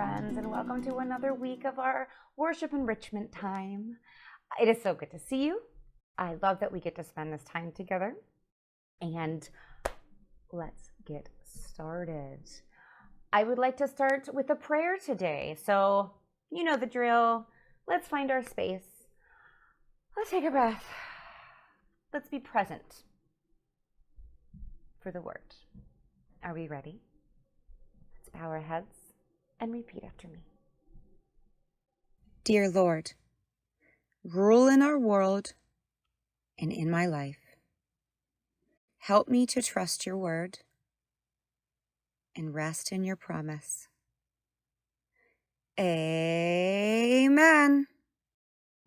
friends, and welcome to another week of our worship enrichment time. It is so good to see you. I love that we get to spend this time together. And let's get started. I would like to start with a prayer today. So, you know the drill. Let's find our space. Let's take a breath. Let's be present for the word. Are we ready? Let's bow our heads and repeat after me. Dear Lord, rule in our world and in my life. Help me to trust your word and rest in your promise. Amen.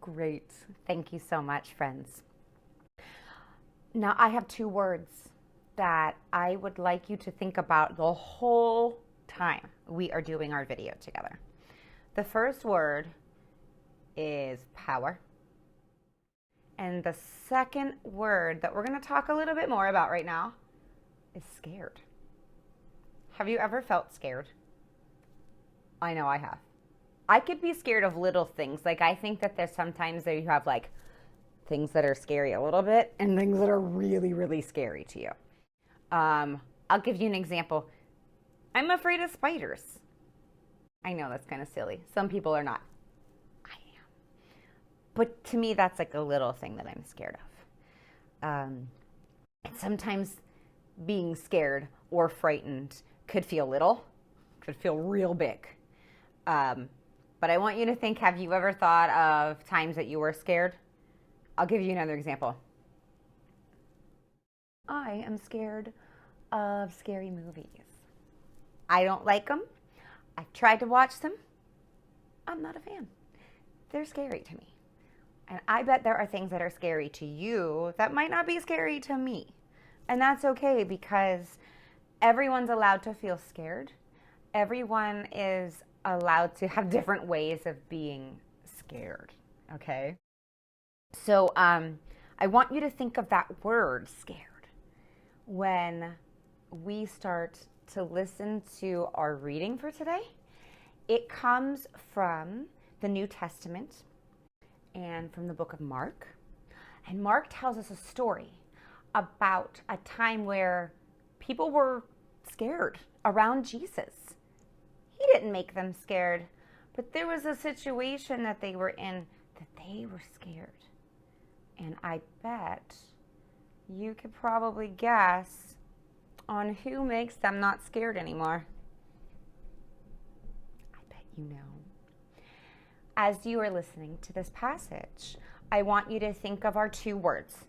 Great. Thank you so much, friends. Now, I have two words that I would like you to think about the whole time we are doing our video together. The first word is power. And the second word that we're going to talk a little bit more about right now is scared. Have you ever felt scared? I know I have. I could be scared of little things. Like, I think that there's sometimes that you have like things that are scary a little bit and things that are really, really scary to you. I'll give you an example. I'm afraid of spiders. I know that's kind of silly. Some people are not. I am. But to me, that's like a little thing that I'm scared of. And sometimes being scared or frightened could feel little, could feel real big. But I want you to think, have you ever thought of times that you were scared? I'll give you another example. I am scared of scary movies. I don't like them. I've tried to watch them. I'm not a fan. They're scary to me. And I bet there are things that are scary to you that might not be scary to me. And that's okay, because everyone's allowed to feel scared. Everyone is allowed to have different ways of being scared, okay? So I want you to think of that word, scared, when we start to listen to our reading for today. It comes from the New Testament and from the book of Mark. And Mark tells us a story about a time where people were scared around Jesus. He didn't make them scared, but there was a situation that they were in that they were scared. And I bet you could probably guess on who makes them not scared anymore. I bet you know. As you are listening to this passage, I want you to think of our two words,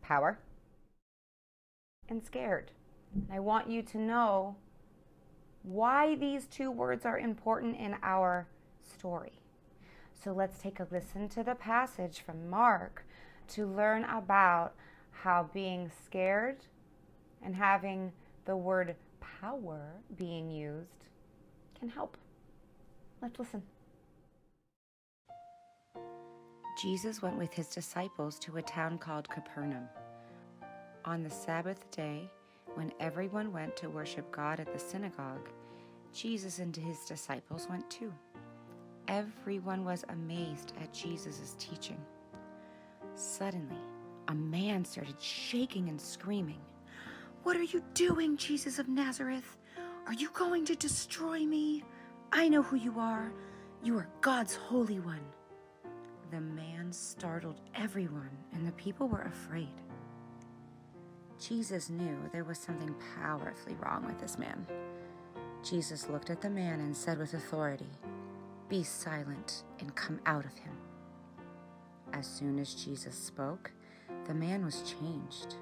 power and scared. I want you to know why these two words are important in our story. So let's take a listen to the passage from Mark to learn about how being scared and having the word power being used can help. Let's listen. Jesus went with his disciples to a town called Capernaum. On the Sabbath day, when everyone went to worship God at the synagogue, Jesus and his disciples went too. Everyone was amazed at Jesus' teaching. Suddenly, a man started shaking and screaming, "What are you doing, Jesus of Nazareth? Are you going to destroy me? I know who you are. You are God's Holy One." The man startled everyone, and the people were afraid. Jesus knew there was something powerfully wrong with this man. Jesus looked at the man and said with authority, "Be silent and come out of him." As soon as Jesus spoke, the man was changed.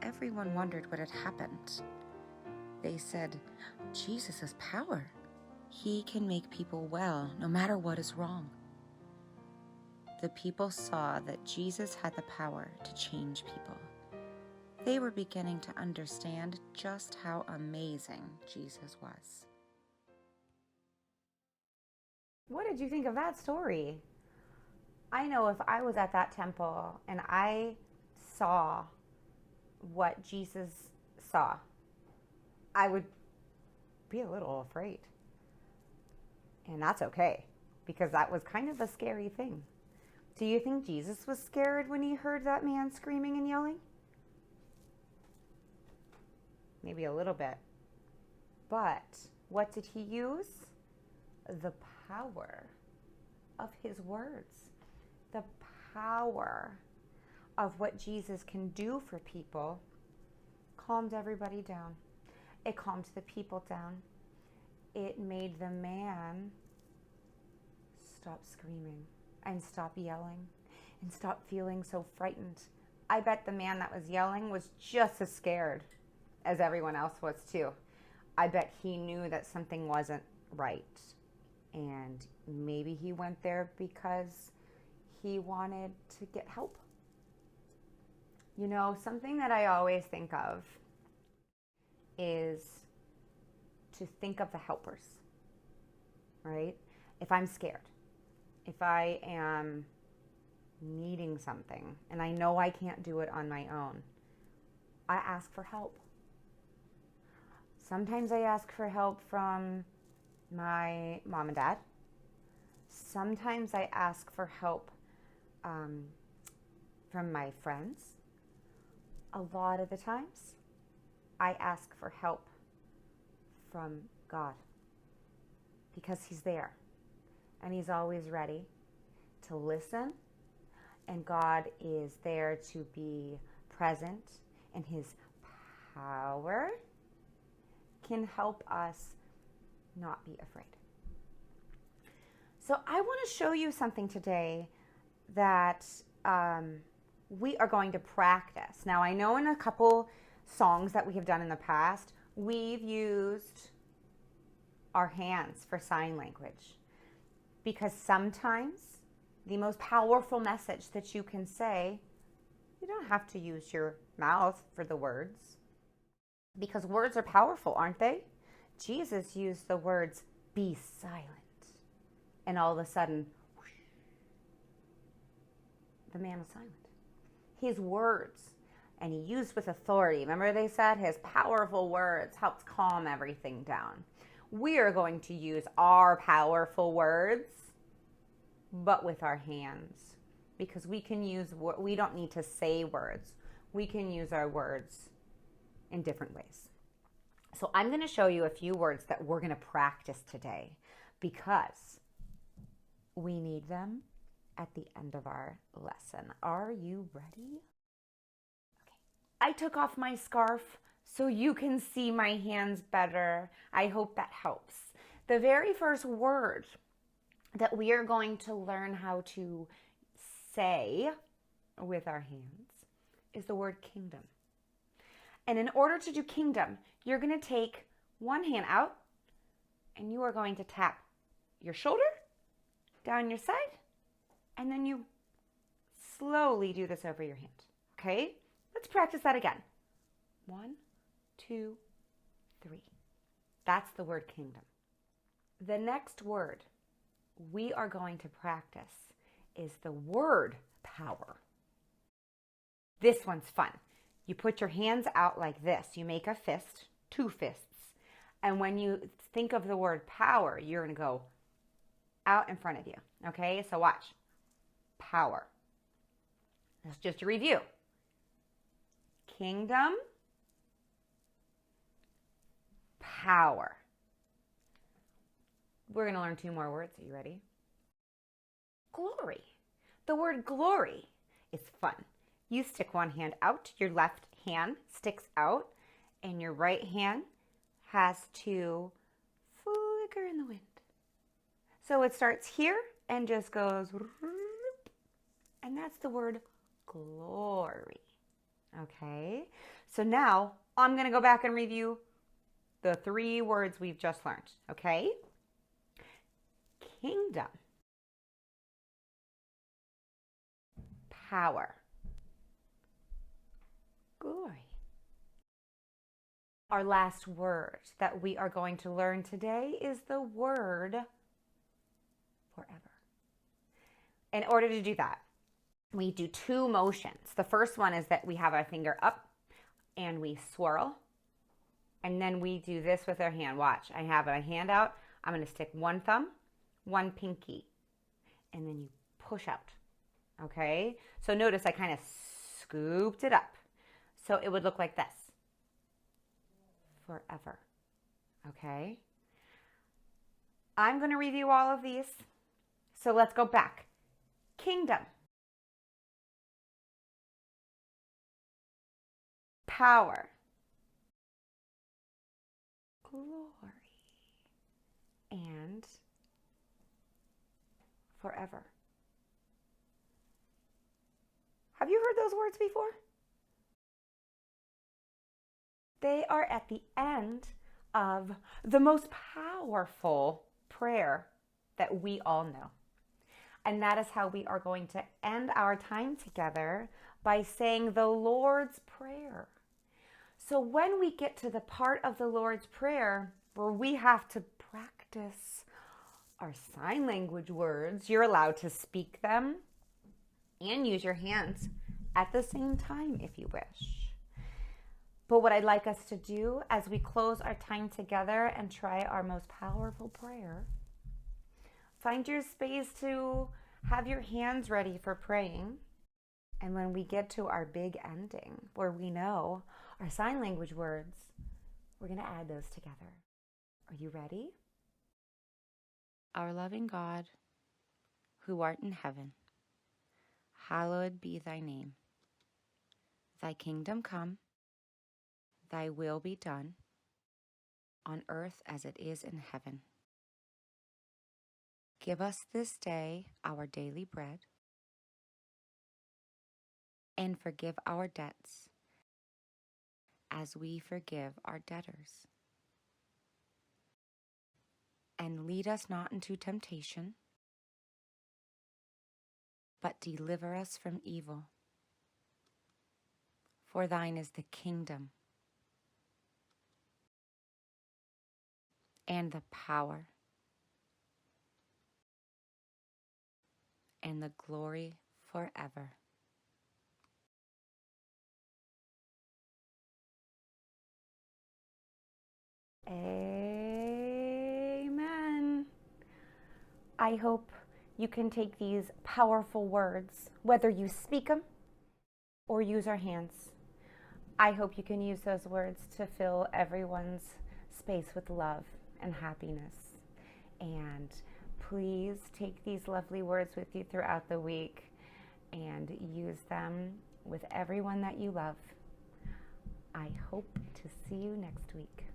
Everyone wondered what had happened. They said, "Jesus has power. He can make people well no matter what is wrong." The people saw that Jesus had the power to change people. They were beginning to understand just how amazing Jesus was. What did you think of that story? I know if I was at that temple and I saw what Jesus saw, I would be a little afraid. And that's okay, because that was kind of a scary thing. Do you think Jesus was scared when he heard that man screaming and yelling? Maybe a little bit. But what did he use? The power of his words. The power of what Jesus can do for people calmed everybody down. It calmed the people down. It made the man stop screaming and stop yelling and stop feeling so frightened. I bet the man that was yelling was just as scared as everyone else was too. I bet he knew that something wasn't right. And maybe he went there because he wanted to get help. You know, something that I always think of is to think of the helpers, right? If I'm scared, if I am needing something and I know I can't do it on my own, I ask for help. Sometimes I ask for help from my mom and dad. Sometimes I ask for help from my friends. A lot of the times, I ask for help from God, because he's there and he's always ready to listen, and God is there to be present, and his power can help us not be afraid. So I want to show you something today that we are going to practice. Now, I know in a couple songs that we have done in the past, we've used our hands for sign language, because sometimes the most powerful message that you can say, you don't have to use your mouth for the words, because words are powerful, aren't they? Jesus used the words, "Be silent." And all of a sudden, whoosh, the man was silent. His words, and he used with authority. Remember they said his powerful words helped calm everything down. We are going to use our powerful words, but with our hands, because we don't need to say words. We can use our words in different ways. So I'm going to show you a few words that we're going to practice today, because we need them at the end of our lesson. Are you ready? Okay. I took off my scarf so you can see my hands better. I hope that helps. The very first word that we are going to learn how to say with our hands is the word kingdom. And in order to do kingdom, you're going to take one hand out and you are going to tap your shoulder, down your side, and then you slowly do this over your hand. Okay? Let's practice that again. 1, 2, 3. That's the word kingdom. The next word we are going to practice is the word power. This one's fun. You put your hands out like this. You make a fist, 2 fists. And when you think of the word power, you're going to go out in front of you. Okay? So watch. Power. That's just a review. Kingdom. Power. We're going to learn 2 more words. Are you ready? Glory. The word glory is fun. You stick one hand out, your left hand sticks out, and your right hand has to flicker in the wind. So it starts here and just goes, and that's the word glory. Okay? So now I'm going to go back and review the 3 words we've just learned. Okay? Kingdom. Power. Glory. Our last word that we are going to learn today is the word forever. In order to do that, we do 2 motions. The first one is that we have our finger up and we swirl. And then we do this with our hand. Watch, I have my hand out. I'm going to stick one thumb one pinky, and then you push out. Okay? So notice I kind of scooped it up. So it would look like this. Forever. Okay? I'm going to review all of these. So let's go back. Kingdom. Power. Glory. And forever. Have you heard those words before? They are at the end of the most powerful prayer that we all know. And that is how we are going to end our time together, by saying the Lord's Prayer. So when we get to the part of the Lord's Prayer where we have to practice our sign language words, you're allowed to speak them and use your hands at the same time if you wish. But what I'd like us to do as we close our time together and try our most powerful prayer, find your space to have your hands ready for praying. And when we get to our big ending, where we know our sign language words, we're going to add those together. Are you ready? Our loving God, who art in heaven, hallowed be thy name. Thy kingdom come, thy will be done, on earth as it is in heaven. Give us this day our daily bread, and forgive our debts as we forgive our debtors. And lead us not into temptation, but deliver us from evil. For thine is the kingdom, and the power, and the glory forever. Amen. I hope you can take these powerful words, whether you speak them or use our hands. I hope you can use those words to fill everyone's space with love and happiness. And please take these lovely words with you throughout the week and use them with everyone that you love. I hope to see you next week.